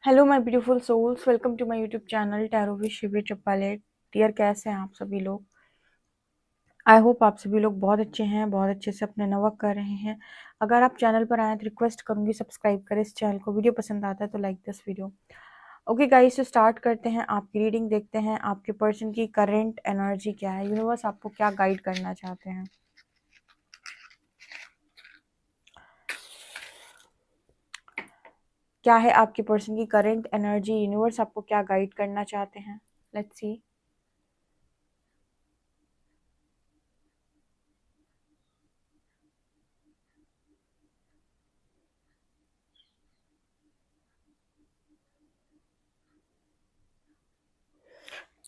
Hello my beautiful souls, welcome to my YouTube channel tarot with Shivi Chappale. Dear, कैसे हैं आप सभी लोग? आई होप आप सभी लोग बहुत अच्छे हैं, बहुत अच्छे से अपने नवर्क कर रहे हैं। अगर आप चैनल पर आए तो रिक्वेस्ट करूंगी सब्सक्राइब करें इस चैनल को। वीडियो पसंद आता है तो like this video. Okay guys, तो स्टार्ट करते हैं। आपकी रीडिंग देखते हैं आपके पर्सन की करंट एनर्जी क्या है, यूनिवर्स आपको क्या गाइड करना चाहते हैं। क्या है आपके पर्सन की करंट एनर्जी, यूनिवर्स आपको क्या गाइड करना चाहते हैं। Let's see.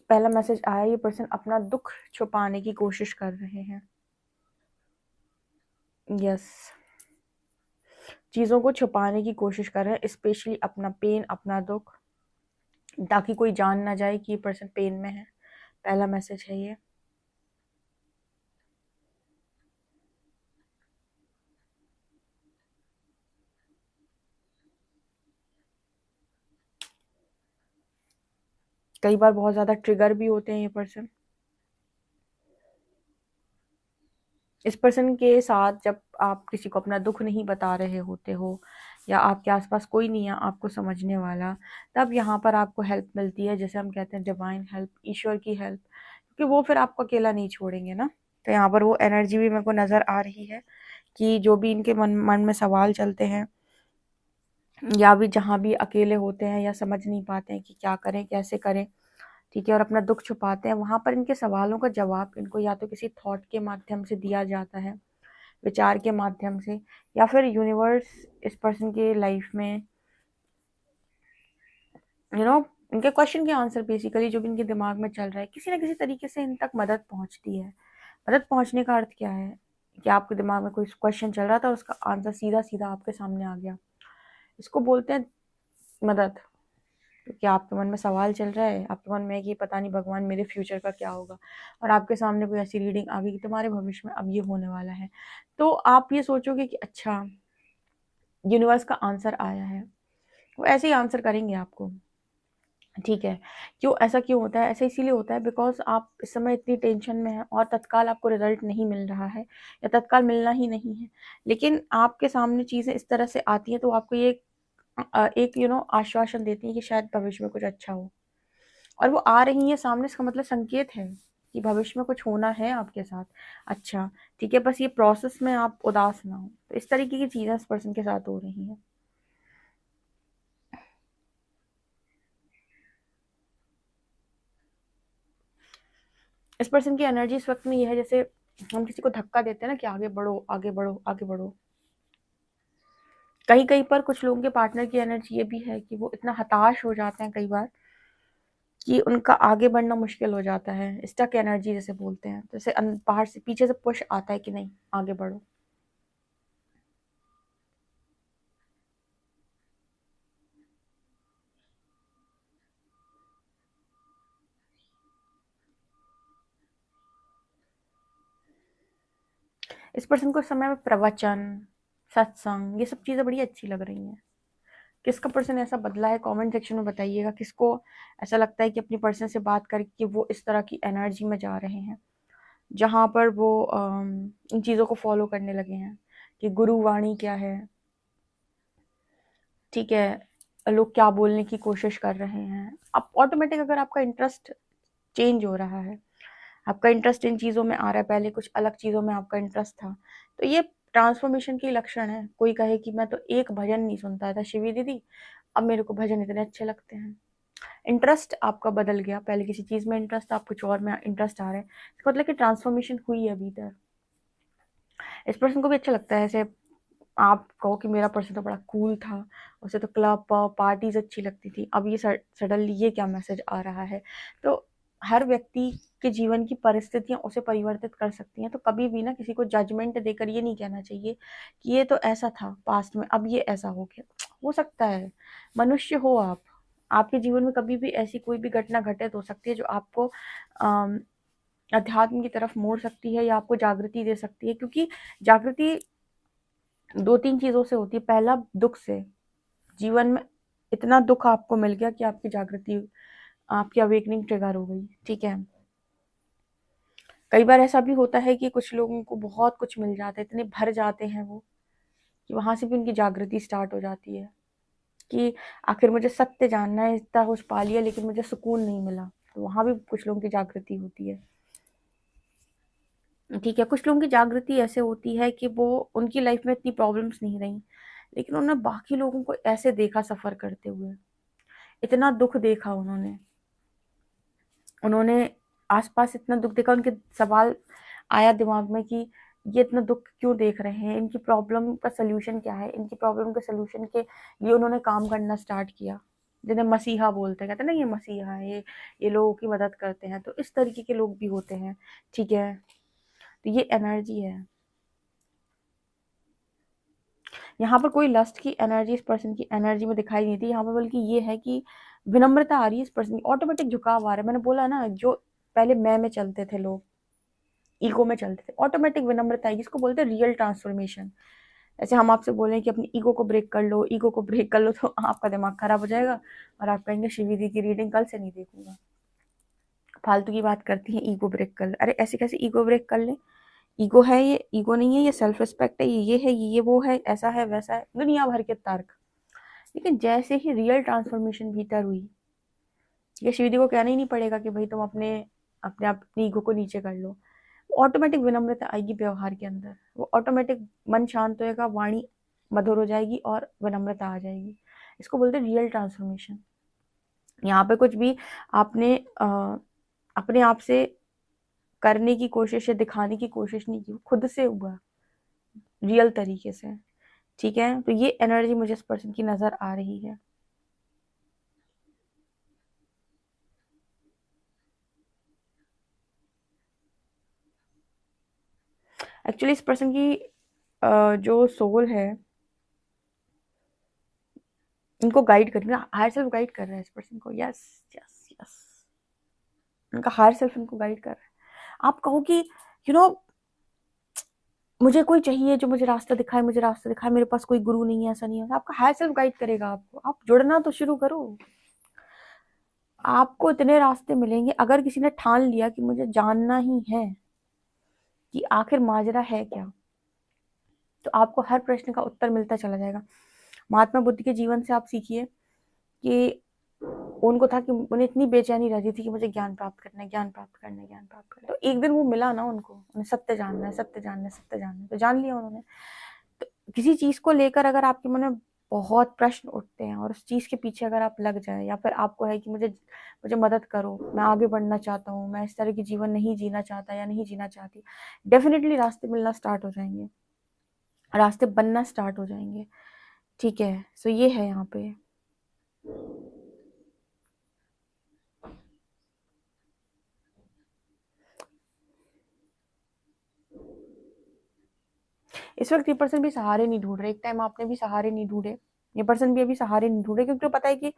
पहला मैसेज आया, ये पर्सन अपना दुख छुपाने की कोशिश कर रहे हैं। यस, चीज़ों को छुपाने की कोशिश कर रहे हैं, स्पेशली अपना पेन, अपना दुख, ताकि कोई जान ना जाए कि ये पर्सन पेन में है। पहला मैसेज है ये। कई बार बहुत ज़्यादा ट्रिगर भी होते हैं ये पर्सन। इस पर्सन के साथ जब आप किसी को अपना दुख नहीं बता रहे होते हो, या आपके आसपास कोई नहीं है आपको समझने वाला, तब यहाँ पर आपको हेल्प मिलती है, जैसे हम कहते हैं डिवाइन हेल्प, ईश्वर की हेल्प, क्योंकि वो फिर आपको अकेला नहीं छोड़ेंगे ना। तो यहाँ पर वो एनर्जी भी मेरे को नज़र आ रही है कि जो भी इनके मन में सवाल चलते हैं, या भी जहाँ भी अकेले होते हैं या समझ नहीं पाते हैं कि क्या करें कैसे करें, ठीक है, और अपना दुख छुपाते हैं, वहाँ पर इनके सवालों का जवाब इनको या तो किसी थॉट के माध्यम से दिया जाता है, विचार के माध्यम से, या फिर यूनिवर्स इस पर्सन के लाइफ में इनके क्वेश्चन के आंसर, बेसिकली जो भी इनके दिमाग में चल रहा है, किसी ना किसी तरीके से इन तक मदद पहुँचती है। मदद पहुँचने का अर्थ क्या है कि आपके दिमाग में कोई क्वेश्चन चल रहा था, उसका आंसर सीधा सीधा आपके सामने आ गया। इसको बोलते हैं मदद। क्योंकि आपके मन में सवाल चल रहा है, आपके मन में है कि पता नहीं भगवान मेरे फ्यूचर का क्या होगा, और आपके सामने कोई ऐसी रीडिंग आ गई कि तुम्हारे भविष्य में अब ये होने वाला है, तो आप ये सोचोगे कि अच्छा, यूनिवर्स का आंसर आया है। वो ऐसे ही आंसर करेंगे आपको, ठीक है। क्यों ऐसा क्यों होता है? ऐसा इसीलिए होता है बिकॉज आप इस समय इतनी टेंशन में हैं और तत्काल आपको रिजल्ट नहीं मिल रहा है, या तत्काल मिलना ही नहीं है। लेकिन आपके सामने चीज़ें इस तरह से आती हैं तो आपको ये एक आश्वासन देती है कि शायद भविष्य में कुछ अच्छा हो, और वो आ रही है सामने, इसका मतलब संकेत है कि भविष्य में कुछ होना है आपके साथ। अच्छा, ठीक है, बस ये प्रोसेस में आप उदास ना हो। तो इस तरीके की चीज़ें इस पर्सन के साथ हो रही हैं। इस पर्सन की एनर्जी इस वक्त में ये है, जैसे हम किसी को धक्का देते हैं ना कि आगे बढ़ो आगे बढ़ो आगे बढ़ो। कहीं कहीं पर कुछ लोगों के पार्टनर की एनर्जी ये भी है कि वो इतना हताश हो जाते हैं कई बार कि उनका आगे बढ़ना मुश्किल हो जाता है। स्टक एनर्जी जैसे बोलते हैं, जैसे बाहर से पीछे से पुश आता है कि नहीं आगे बढ़ो। इस पर्सन को इस समय में प्रवचन, सत्संग, ये सब चीज़ें बड़ी अच्छी लग रही हैं। किसका पर्सन ऐसा बदला है, कमेंट सेक्शन में बताइएगा। किसको ऐसा लगता है कि अपनी पर्सन से बात करके वो इस तरह की एनर्जी में जा रहे हैं, जहाँ पर वो इन चीज़ों को फॉलो करने लगे हैं कि गुरु वाणी क्या है, ठीक है, लोग क्या बोलने की कोशिश कर रहे हैं। अब ऑटोमेटिक अगर आपका इंटरेस्ट चेंज हो रहा है, आपका इंटरेस्ट इन चीज़ों में आ रहा है, पहले कुछ अलग चीज़ों में आपका इंटरेस्ट था, तो ये ट्रांसफॉर्मेशन की लक्षण है। कोई कहे कि मैं तो एक भजन नहीं सुनता था शिवी दीदी, अब मेरे को भजन इतने अच्छे लगते हैं। इंटरेस्ट आपका बदल गया, पहले किसी चीज़ में इंटरेस्ट, आप कुछ और में इंटरेस्ट आ रहा है, इसका मतलब कि ट्रांसफॉर्मेशन हुई है भीतर। इस पर्सन को भी अच्छा लगता है, ऐसे आप कहो कि मेरा पर्सन तो बड़ा कूल था, उसे तो क्लब पार्टीज अच्छी लगती थी, अब ये सडनली ये क्या मैसेज आ रहा है। तो हर व्यक्ति के जीवन की परिस्थितियां उसे परिवर्तित कर सकती हैं। तो कभी भी ना किसी को जजमेंट देकर ये नहीं कहना चाहिए कि ये तो ऐसा था पास्ट में, अब ये ऐसा हो गया। हो सकता है, मनुष्य हो आप, आपके जीवन में कभी भी ऐसी कोई भी घटना घटित हो सकती है जो आपको अध्यात्म की तरफ मोड़ सकती है, या आपको जागृति दे सकती है। क्योंकि जागृति दो तीन चीज़ों से होती है। पहला, दुख से, जीवन में इतना दुख आपको मिल गया कि आपकी जागृति, आपकी अवेकनिंग ट्रिगर हो गई। ठीक है, कई बार ऐसा भी होता है कि कुछ लोगों को बहुत कुछ मिल जाता है, इतने भर जाते हैं वो कि वहां से भी उनकी जागृति स्टार्ट हो जाती है कि आखिर मुझे सत्य जानना है, इतना कुछ पा लिया लेकिन मुझे सुकून नहीं मिला। तो वहां भी कुछ लोगों की जागृति होती है। ठीक है, कुछ लोगों की जागृति ऐसे होती है कि वो, उनकी लाइफ में इतनी प्रॉब्लम्स नहीं रही लेकिन उन्होंने बाकी लोगों को ऐसे देखा सफर करते हुए, इतना दुख देखा उन्होंने, उन्होंने आसपास इतना दुख देखा, उनके सवाल आया दिमाग में कि ये इतना दुख क्यों देख रहे हैं, इनकी प्रॉब्लम का सलूशन क्या है। इनकी प्रॉब्लम के सलूशन के लिए उन्होंने काम करना स्टार्ट किया, जिन्हें मसीहा बोलते हैं, कहते हैं ना ये मसीहा है, ये लोगों की मदद करते हैं। तो इस तरीके के लोग भी होते हैं। ठीक है, तो ये एनर्जी है। यहाँ पर कोई लस्ट की एनर्जी इस पर्सन की एनर्जी में दिखाई नहीं थी यहाँ पर, बल्कि ये है कि विनम्रता आ रही है इस पर्सन की, ऑटोमेटिक झुकाव आ रहा है। मैंने बोला ना, जो पहले मैं में चलते थे लोग, ईगो में चलते थे, ऑटोमेटिक विनम्रता है, जिसको बोलते हैं रियल ट्रांसफॉर्मेशन। ऐसे हम आपसे बोलें कि अपनी ईगो को ब्रेक कर लो, ईगो को ब्रेक कर लो, तो आपका दिमाग खराब हो जाएगा और आप कहेंगे शिविदी की रीडिंग कल से नहीं देखूंगा, फालतू की बात करती है, ईगो ब्रेक कर ले। अरे ऐसे कैसे ईगो ब्रेक कर ले? ईगो है, ये ईगो नहीं है, ये सेल्फ रिस्पेक्ट है, ये है, ये वो है, ऐसा है वैसा है, दुनिया भर के तर्क। लेकिन जैसे ही रियल ट्रांसफॉर्मेशन भीतर हुई, ये शिविदी को कहना ही नहीं पड़ेगा कि भाई तुम अपने अपने अपनी ईगो को नीचे कर लो, ऑटोमेटिक विनम्रता आएगी व्यवहार के अंदर, वो ऑटोमेटिक मन शांत होएगा, वाणी मधुर हो जाएगी और विनम्रता आ जाएगी। इसको बोलते हैं रियल ट्रांसफॉर्मेशन। यहाँ पे कुछ भी आपने अपने आप से करने की कोशिश या दिखाने की कोशिश नहीं की, खुद से हुआ रियल तरीके से। ठीक है, तो ये एनर्जी मुझे इस पर्सन की नजर आ रही है। एक्चुअली इस पर्सन की जो सोल है, इनको गाइड कर रही है, हायर सेल्फ गाइड कर रहा है इस पर्सन को। यस यस यस, इनका हायर सेल्फ इनको गाइड कर रहा है। आप कहो कि यू नो मुझे कोई चाहिए जो मुझे रास्ता दिखाए, मुझे रास्ता दिखाए, मेरे पास कोई गुरु नहीं है, ऐसा नहीं है। आपका हायर सेल्फ गाइड करेगा आपको, आप जुड़ना तो शुरू करो। आपको इतने रास्ते मिलेंगे, अगर किसी ने ठान लिया कि मुझे जानना ही है कि आखिर माजरा है क्या, तो आपको हर प्रश्न का उत्तर मिलता चला जाएगा। महात्मा बुद्ध के जीवन से आप सीखिए कि उनको था कि उन्हें इतनी बेचैनी रहती थी कि मुझे ज्ञान प्राप्त करना है, ज्ञान प्राप्त करना है, ज्ञान प्राप्त करना है। तो एक दिन वो मिला ना उनको, उन्हें सत्य जानना है, सत्य जानना है, सत्य जानना है, तो जान लिया उन्होंने। तो किसी चीज को लेकर अगर आपके मन में बहुत प्रश्न उठते हैं और उस चीज के पीछे अगर आप लग जाए, या फिर आपको है कि मुझे मुझे मदद करो, मैं आगे बढ़ना चाहता हूँ, मैं इस तरह की जीवन नहीं जीना चाहता या नहीं जीना चाहती, डेफिनेटली रास्ते मिलना स्टार्ट हो जाएंगे, रास्ते बनना स्टार्ट हो जाएंगे। ठीक है, सो ये है यहाँ पे। इस वक्त ये पर्सन भी सहारे नहीं ढूंढ रहे, एक टाइम आपने भी सहारे नहीं ढूंढे, ये पर्सन भी अभी सहारे नहीं ढूंढ रहे, क्योंकि पता है कि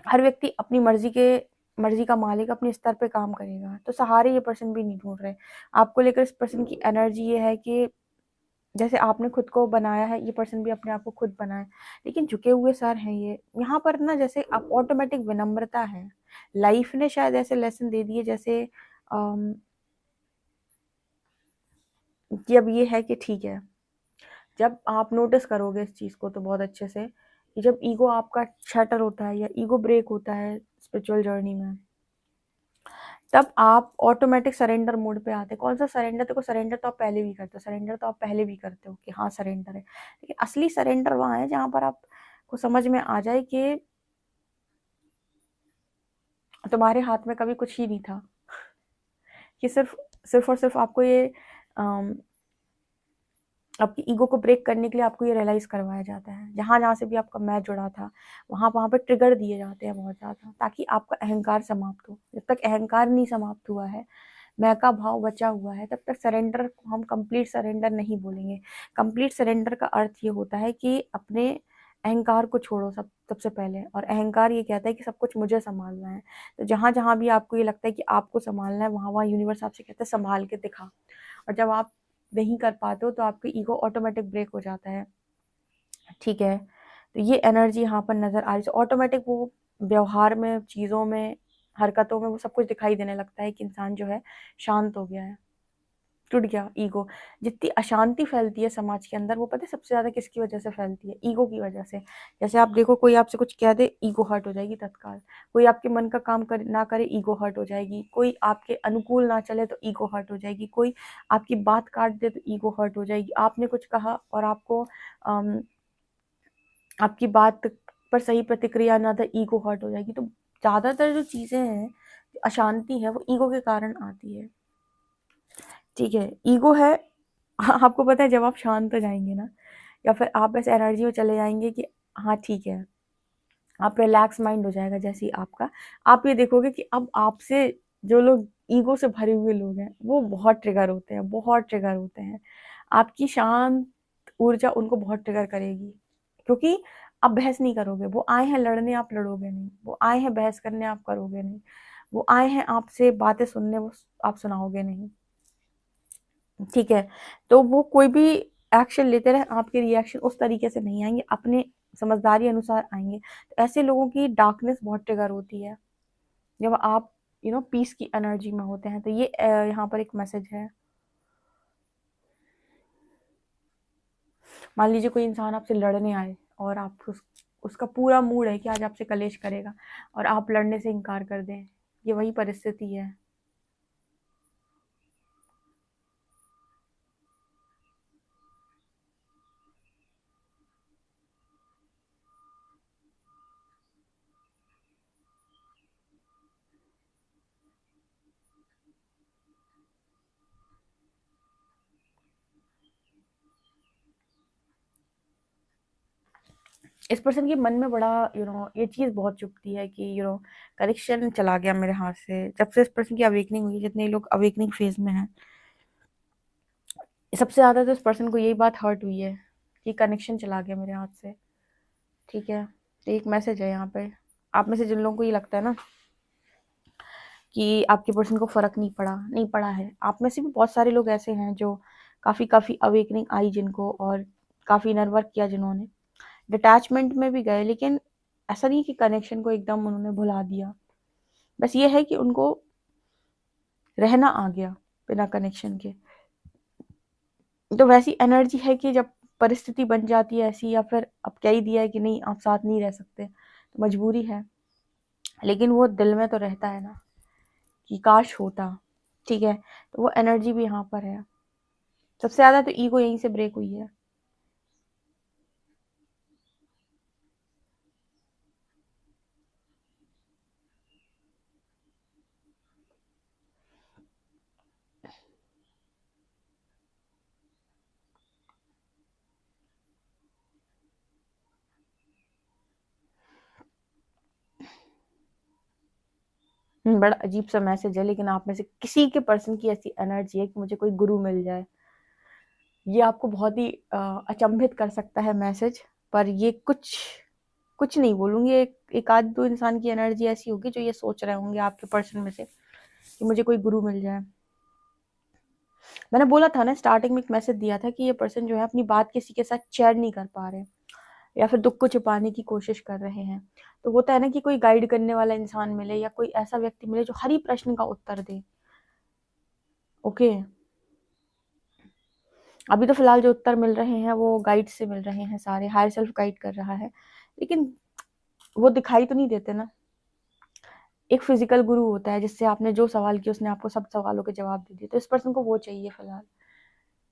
हर व्यक्ति अपनी मर्जी का मालिक अपने स्तर पे काम करेगा, तो सहारे ये पर्सन भी नहीं ढूंढ रहे। आपको लेकर इस पर्सन की एनर्जी ये है कि जैसे आपने खुद को बनाया है, ये पर्सन भी अपने आप को खुद बनाए, लेकिन झुके हुए सर हैं ये यहाँ पर ना। जैसे आप ऑटोमेटिक विनम्रता है, लाइफ ने शायद ऐसे लेसन दे दिए जैसे कि अब ये है कि ठीक है, जब आप नोटिस करोगे इस चीज को तो बहुत अच्छे से, कि जब ईगो आपका शटर होता है या ईगो ब्रेक होता है स्पिरिचुअल जर्नी में, तब आप ऑटोमेटिक सरेंडर मोड पे आते हैं। कौन सा सरेंडर? देखो, सरेंडर तो आप पहले भी करते हो, सरेंडर तो आप पहले भी करते हो कि हाँ सरेंडर है, लेकिन असली सरेंडर वहां है जहां पर आपको समझ में आ जाए कि तुम्हारे हाथ में कभी कुछ ही नहीं था, कि सिर्फ सिर्फ और सिर्फ आपको ये आपकी ईगो को ब्रेक करने के लिए आपको ये रियलाइज करवाया जाता है। जहां जहां से भी आपका मैं जुड़ा था, वहां वहां पर ट्रिगर दिए जाते हैं बहुत ज्यादा, ताकि आपका अहंकार समाप्त हो। जब तक अहंकार नहीं समाप्त हुआ है, मैं का भाव बचा हुआ है, तब तक सरेंडर को हम कंप्लीट सरेंडर नहीं बोलेंगे। कंप्लीट सरेंडर का अर्थ ये होता है कि अपने अहंकार को छोड़ो सबसे पहले, और अहंकार ये कहता है कि सब कुछ मुझे संभालना है। तो जहां जहां भी आपको ये लगता है कि आपको संभालना है, वहां वहां यूनिवर्स आपसे कहता है संभाल के दिखा। और जब आप नहीं कर पाते हो तो आपका ईगो ऑटोमेटिक ब्रेक हो जाता है। ठीक है, तो ये एनर्जी यहाँ पर नज़र आ रही है। ऑटोमेटिक वो व्यवहार में, चीज़ों में, हरकतों में वो सब कुछ दिखाई देने लगता है कि इंसान जो है शांत हो गया है, टूट गया ईगो। जितनी अशांति फैलती है समाज के अंदर, वो पता है सबसे ज़्यादा किसकी वजह से फैलती है? ईगो की वजह से। जैसे आप देखो, कोई आपसे कुछ कह दे, ईगो हर्ट हो जाएगी तत्काल। कोई आपके मन का काम ना करे, ईगो हर्ट हो जाएगी। कोई आपके अनुकूल ना चले तो ईगो हर्ट हो जाएगी। कोई आपकी बात काट दे तो ईगो हर्ट हो जाएगी। आपने कुछ कहा और आपको आपकी बात पर सही प्रतिक्रिया ना दे, ईगो हर्ट हो जाएगी। तो ज़्यादातर जो चीज़ें हैं, अशांति है, वो ईगो के कारण आती है। ठीक है, ईगो है। आपको पता है, जब आप शांत हो जाएंगे ना, या फिर आप ऐसे एनर्जी में चले जाएंगे कि हाँ ठीक है, आप रिलैक्स माइंड हो जाएगा जैसे ही आपका, आप ये देखोगे कि अब आपसे जो लोग ईगो से भरे हुए लोग हैं, वो बहुत ट्रिगर होते हैं, बहुत ट्रिगर होते हैं। आपकी शांत ऊर्जा उनको बहुत ट्रिगर करेगी, क्योंकि आप बहस नहीं करोगे। वो आए हैं लड़ने, आप लड़ोगे नहीं। वो आए हैं बहस करने, आप करोगे नहीं। वो आए हैं आपसे बातें सुनने, वो आप सुनाओगे नहीं। ठीक है, तो वो कोई भी एक्शन लेते रहे, आपके रिएक्शन उस तरीके से नहीं आएंगे, अपने समझदारी अनुसार आएंगे। तो ऐसे लोगों की डार्कनेस बहुत ट्रिगर होती है जब आप पीस की एनर्जी में होते हैं। तो ये यहाँ पर एक मैसेज है। मान लीजिए कोई इंसान आपसे लड़ने आए और आप उसका पूरा मूड है कि आज आपसे कलेश करेगा, और आप लड़ने से इनकार कर दें। ये वही परिस्थिति है। इस पर्सन के मन में बड़ा ये चीज़ बहुत चुभती है कि कनेक्शन चला गया मेरे हाथ से। जब से इस पर्सन की अवेकनिंग हुई, जितने लोग अवेकनिंग फेज में हैं, सबसे ज़्यादा तो इस पर्सन को यही बात हर्ट हुई है कि कनेक्शन चला गया मेरे हाथ से। ठीक है, तो एक मैसेज है यहाँ पे। आप में से जिन लोगों को ये लगता है ना कि आपके पर्सन को फ़र्क नहीं पड़ा है, आप में से भी बहुत सारे लोग ऐसे हैं जो काफ़ी अवेकनिंग आई जिनको, और काफ़ी इनर वर्क किया जिन्होंने, डिटैचमेंट में भी गए, लेकिन ऐसा नहीं कि कनेक्शन को एकदम उन्होंने भुला दिया। बस ये है कि उनको रहना आ गया बिना कनेक्शन के। तो वैसी एनर्जी है कि जब परिस्थिति बन जाती है ऐसी, या फिर अब कह ही दिया है कि नहीं आप साथ नहीं रह सकते, तो मजबूरी है। लेकिन वो दिल में तो रहता है ना कि काश होता। ठीक है, तो वो एनर्जी भी यहाँ पर है। सबसे ज़्यादा तो ईगो यहीं से ब्रेक हुई है। बड़ा अजीब सा मैसेज है, लेकिन आप में से किसी के पर्सन की ऐसी एनर्जी है कि मुझे कोई गुरु मिल जाए। ये आपको बहुत ही अचंभित कर सकता है मैसेज, पर ये कुछ कुछ नहीं बोलूँगी। एक आध दो इंसान की एनर्जी ऐसी होगी जो ये सोच रहे होंगे आपके पर्सन में से कि मुझे कोई गुरु मिल जाए। मैंने बोला था ना, स्टार्टिंग में एक मैसेज दिया था कि ये पर्सन जो है अपनी बात किसी के साथ शेयर नहीं कर पा रहे, या फिर दुख को छुपाने की कोशिश कर रहे हैं। तो होता है ना कि कोई गाइड करने वाला इंसान मिले, या कोई ऐसा व्यक्ति मिले जो हर ही प्रश्न का उत्तर दे। ओके, अभी तो फिलहाल जो उत्तर मिल रहे हैं वो गाइड से मिल रहे हैं, सारे हायर सेल्फ गाइड कर रहा है, लेकिन वो दिखाई तो नहीं देते ना। एक फिजिकल गुरु होता है जिससे आपने जो सवाल किया उसने आपको सब सवालों के जवाब दे दिए। तो इस पर्सन को वो चाहिए फिलहाल।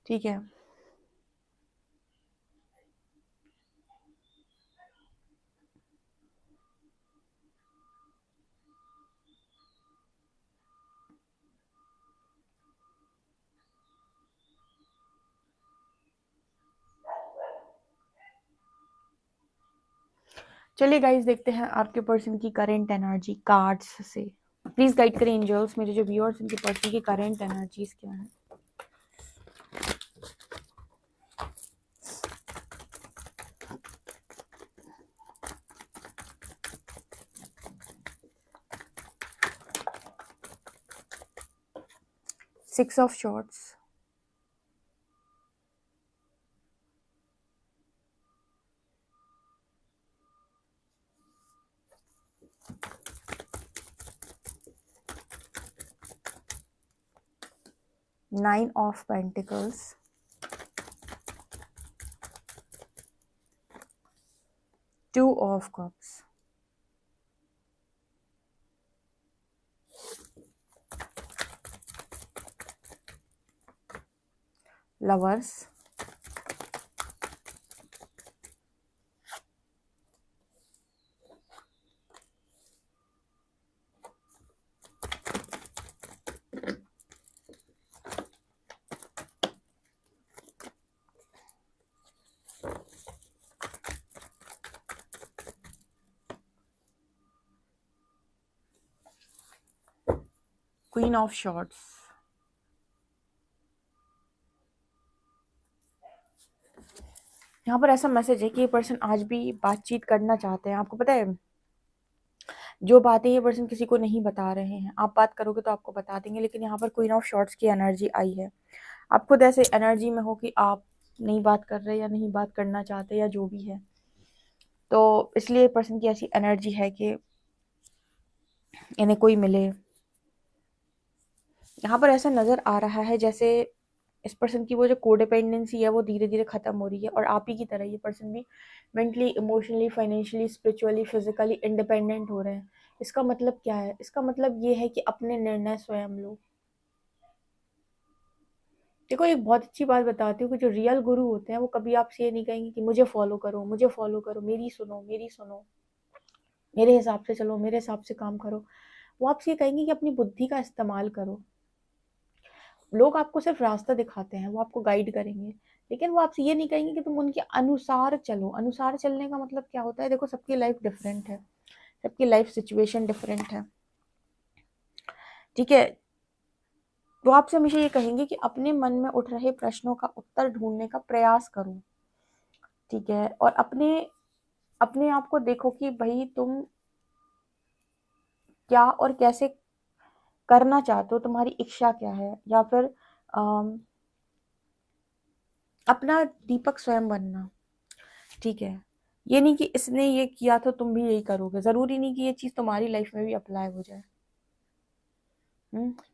ठीक है, चलिए गाइस, देखते हैं आपके पर्सन की करेंट एनर्जी कार्ड्स से। प्लीज गाइड करें एंजल्स, मेरे जो व्यूअर्स उनके पर्सन की करेंट एनर्जीज क्या है। Six of shorts, 9 of Pentacles, Two of Cups, Lovers, Queen of Swords। यहाँ पर ऐसा मैसेज है कि ये पर्सन आज भी बातचीत करना चाहते हैं। आपको पता है जो बातें ये पर्सन किसी को नहीं बता रहे हैं, आप बात करोगे तो आपको बता देंगे, लेकिन यहाँ पर क्वीन ऑफ शॉर्ट्स की एनर्जी आई है। आप खुद ऐसे एनर्जी में हो कि आप नहीं बात कर रहे या नहीं बात करना चाहते या जो भी है, तो इसलिए पर्सन की ऐसी एनर्जी है कि इन्हें कोई मिले। यहाँ पर ऐसा नज़र आ रहा है जैसे इस पर्सन की वो जो कोडिपेंडेंसी है वो धीरे धीरे ख़त्म हो रही है, और आप ही की तरह ये पर्सन भी mentally, emotionally, financially, spiritually, physically independent हो रहे हैं। इसका मतलब क्या है? इसका मतलब ये है कि अपने निर्णय स्वयं लो। देखो, एक बहुत अच्छी बात बताती हूँ कि जो रियल गुरु होते हैं वो कभी आपसे ये नहीं कहेंगे कि मुझे फॉलो करो, मुझे फॉलो करो, मेरी सुनो, मेरी सुनो, मेरे हिसाब से चलो, मेरे हिसाब से काम करो। वो आपसे ये कहेंगे कि अपनी बुद्धि का इस्तेमाल करो। लोग आपको सिर्फ रास्ता दिखाते हैं, वो आपको गाइड करेंगे, लेकिन वो आपसे ये नहीं कहेंगे कि तुम उनके अनुसार चलो। अनुसार चलने का मतलब क्या होता है? देखो, सबकी लाइफ डिफरेंट है, सबकी लाइफ सिचुएशन डिफरेंट है, ठीक है। वो आपसे हमेशा ये कहेंगे कि अपने मन में उठ रहे प्रश्नों का उत्तर ढूंढने का प्रयास करो, ठीक है। और अपने अपने आप को देखो कि भाई तुम क्या और कैसे करना चाहते हो, तुम्हारी इच्छा क्या है, या फिर अपना दीपक स्वयं बनना, ठीक है। ये नहीं कि इसने ये किया तो तुम भी यही करोगे, जरूरी नहीं कि ये चीज तुम्हारी लाइफ में भी अप्लाई हो जाए।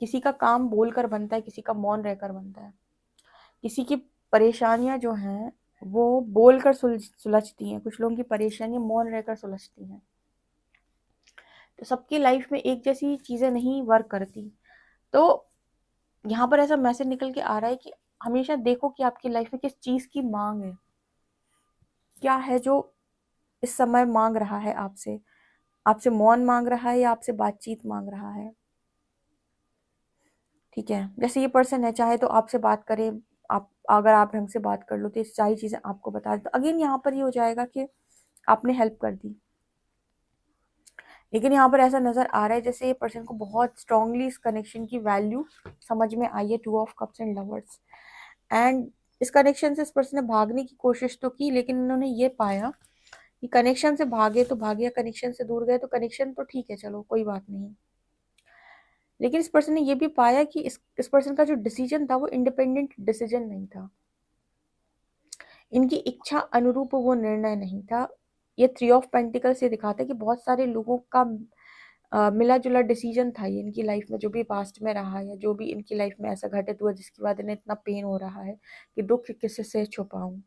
किसी का काम बोलकर बनता है, किसी का मौन रहकर बनता है। किसी की परेशानियां जो हैं वो बोलकर सुलझती हैं, कुछ लोगों की परेशानियां मौन रहकर सुलझती हैं। तो सबकी लाइफ में एक जैसी चीजें नहीं वर्क करती। तो यहाँ पर ऐसा मैसेज निकल के आ रहा है कि हमेशा देखो कि आपकी लाइफ में किस चीज की मांग है, क्या है जो इस समय मांग रहा है आपसे। आपसे मौन मांग रहा है या आपसे बातचीत मांग रहा है, ठीक है। जैसे ये पर्सन है, चाहे तो आपसे बात करे, आप अगर आप ढंग से बात कर लो तो ये सारी चीजें आपको बता दे, तो अगेन यहाँ पर ये हो जाएगा कि आपने हेल्प कर दी। लेकिन यहाँ पर ऐसा नजर आ रहा है जैसे ये पर्सन को बहुत स्ट्रांगली इस कनेक्शन की वैल्यू समझ में आई है, two of cups and lovers. And इस कनेक्शन से इस पर्सन ने भागने की कोशिश तो की, लेकिन इन्होंने ये पाया कि कनेक्शन से भागे तो भागे, या कनेक्शन से दूर गए तो कनेक्शन तो ठीक है, चलो कोई बात नहीं, लेकिन इस पर्सन ने ये भी पाया कि इस पर्सन का जो डिसीजन था वो इंडिपेंडेंट डिसीजन नहीं था, इनकी इच्छा अनुरूप वो निर्णय नहीं था। ये थ्री ऑफ पेंटिकल से दिखाता है कि बहुत सारे लोगों का मिला जुला डिसीजन था ये इनकी लाइफ में, जो भी पास्ट में रहा है, या जो भी इनकी लाइफ में ऐसा घटित हुआ जिसके बाद इन्हें इतना पेन हो रहा है कि दुख किसी से छुपाऊं।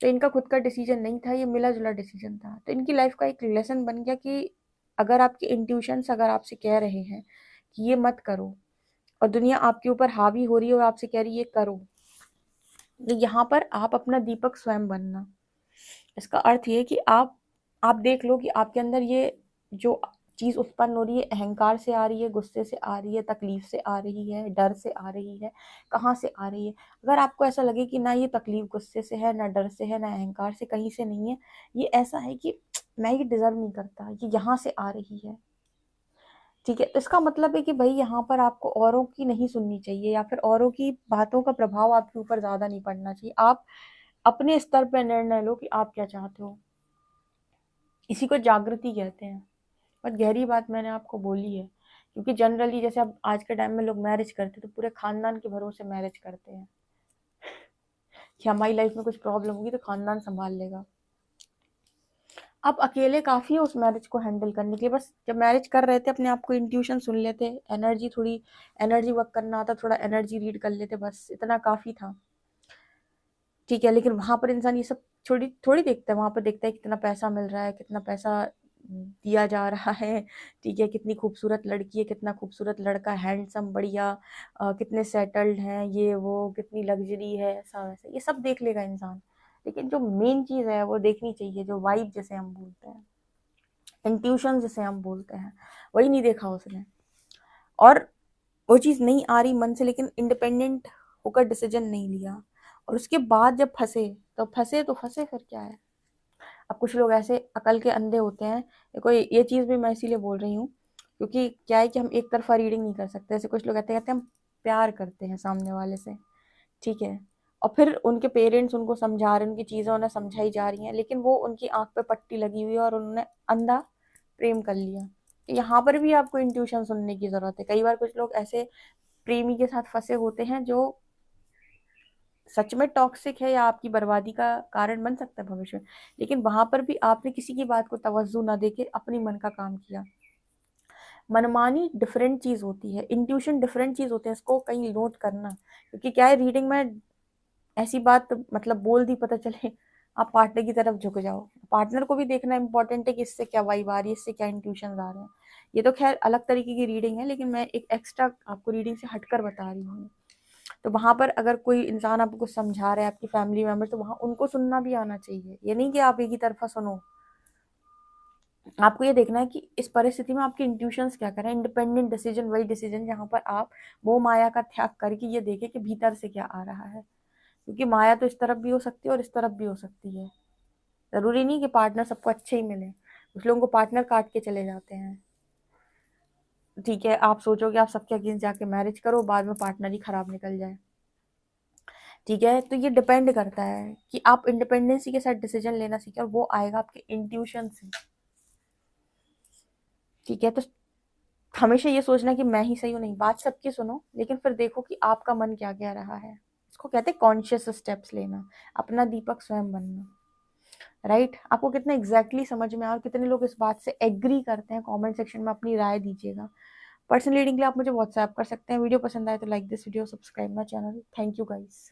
तो इनका खुद का डिसीजन नहीं था, ये मिला जुला डिसीजन था। तो इनकी लाइफ का एक लेसन बन गया कि अगर आपके इंट्यूशंस अगर आपसे कह रहे हैं कि ये मत करो, और दुनिया आपके ऊपर हावी हो रही है और आपसे कह रही है ये करो, तो यहाँ पर आप अपना दीपक स्वयं बनना। इसका अर्थ ये कि आप देख लो कि आपके अंदर ये जो चीज उत्पन्न हो रही है, अहंकार से आ रही है, गुस्से से आ रही है, तकलीफ से आ रही है, डर से आ रही है, कहाँ से आ रही है। अगर आपको ऐसा लगे कि ना ये तकलीफ गुस्से से है, ना डर से है, ना अहंकार से, कहीं से नहीं है, ये ऐसा है कि मैं ये डिजर्व नहीं करता, ये यहाँ से आ रही है, ठीक है, तो इसका मतलब है कि भाई यहाँ पर आपको औरों की नहीं सुननी चाहिए, या फिर औरों की बातों का प्रभाव आपके ऊपर ज्यादा नहीं पड़ना चाहिए। आप अपने स्तर पर निर्णय लो कि आप क्या चाहते हो। इसी को जागृति कहते हैं। बहुत गहरी बात मैंने आपको बोली है, क्योंकि जनरली जैसे अब आज के टाइम में लोग मैरिज करते हैं तो पूरे खानदान के भरोसे मैरिज करते हैं कि हमारी लाइफ में कुछ प्रॉब्लम होगी तो खानदान संभाल लेगा। आप अकेले काफ़ी है उस मैरिज को हैंडल करने के लिए। बस जब मैरिज कर रहे थे अपने आप को इंट्यूशन सुन लेते, एनर्जी वर्क करना आता, थोड़ा एनर्जी रीड कर लेते, बस इतना काफ़ी था। ठीक है, लेकिन वहाँ पर इंसान ये सब थोड़ी थोड़ी देखता है। वहाँ पर देखता है कितना पैसा मिल रहा है, कितना पैसा दिया जा रहा है, ठीक है, कितनी खूबसूरत लड़की है, कितना खूबसूरत लड़का, हैंडसम, बढ़िया, कितने सेटल्ड हैं, ये वो, कितनी लग्जरी है, ऐसा वैसा, ये सब देख लेगा इंसान। लेकिन जो मेन चीज़ है वो देखनी चाहिए, जो वाइब जिसे हम बोलते हैं, इंट्यूशन जिसे हम बोलते हैं, वही नहीं देखा उसने। और वो चीज़ नहीं आ रही मन से, लेकिन इंडिपेंडेंट होकर डिसीजन नहीं लिया, और उसके बाद जब फंसे फिर क्या है। अब कुछ लोग ऐसे अकल के अंधे होते हैं, देखो ये चीज़ भी मैं इसीलिए बोल रही हूँ क्योंकि क्या है कि हम एक तरफा रीडिंग नहीं कर सकते। ऐसे कुछ लोग कहते हैं हम प्यार करते हैं सामने वाले से, ठीक है, और फिर उनके पेरेंट्स उनको समझा रहे हैं, उनकी चीज़ें उन्हें समझाई जा रही हैं, लेकिन वो उनकी आंख पे पट्टी लगी हुई है और उन्होंने अंधा प्रेम कर लिया। तो यहाँ पर भी आपको इंट्यूशन सुनने की ज़रूरत है। कई बार कुछ लोग ऐसे प्रेमी के साथ फंसे होते हैं जो सच में टॉक्सिक है या आपकी बर्बादी का कारण बन सकता है भविष्य में, लेकिन वहां पर भी आपने किसी की बात को तवज्जो ना देके अपनी मन का काम किया। मनमानी डिफरेंट चीज होती है, इंट्यूशन डिफरेंट चीज होते हैं, इसको कहीं नोट करना। क्योंकि क्या है, रीडिंग में ऐसी बात मतलब बोल दी, पता चले आप पार्टनर की तरफ झुक जाओ। पार्टनर को भी देखना इंपॉर्टेंट है कि इससे क्या वाइब आ रही है, इससे क्या इंट्यूशन आ रहे हैं। ये तो खैर अलग तरीके की रीडिंग है, लेकिन मैं एक एक्स्ट्रा आपको रीडिंग से हटकर बता रही हूँ। तो वहां पर अगर कोई इंसान आपको कुछ समझा रहा है, आपकी फैमिली मेंबर, तो वहां उनको सुनना भी आना चाहिए। ये नहीं कि आप एक ही तरफा सुनो। आपको ये देखना है कि इस परिस्थिति में आपके इंट्यूशंस क्या कर रहे हैं। इंडिपेंडेंट डिसीजन वही डिसीजन जहां पर आप मोह माया का त्याग करके ये देखें कि भीतर से क्या आ रहा है। क्योंकि माया तो इस तरफ भी हो सकती है और इस तरफ भी हो सकती है। जरूरी नहीं कि पार्टनर सबको अच्छे ही मिले, कुछ लोगों को पार्टनर काट के चले जाते हैं। ठीक है, आप सोचो कि आप सबके अगेंस्ट जाके मैरिज करो, बाद में पार्टनर ही खराब निकल जाए। ठीक है, तो ये डिपेंड करता है कि आप इंडिपेंडेंसी के साथ डिसीजन लेना सीखें, और वो आएगा आपके इंट्यूशन से। ठीक है, तो हमेशा ये सोचना कि मैं ही सही हूँ, नहीं, बात सबकी सुनो, लेकिन फिर देखो कि आपका मन क्या कह रहा है। इसको कहते हैं कॉन्शियस स्टेप्स लेना, अपना दीपक स्वयं बनना। राइट, आपको कितना एग्जैक्टली समझ में आया और कितने लोग इस बात से एग्री करते हैं, कमेंट सेक्शन में अपनी राय दीजिएगा। पर्सनल रीडिंग के लिए आप मुझे व्हाट्सएप कर सकते हैं। वीडियो पसंद आए तो like this video, subscribe my channel. Thank you guys.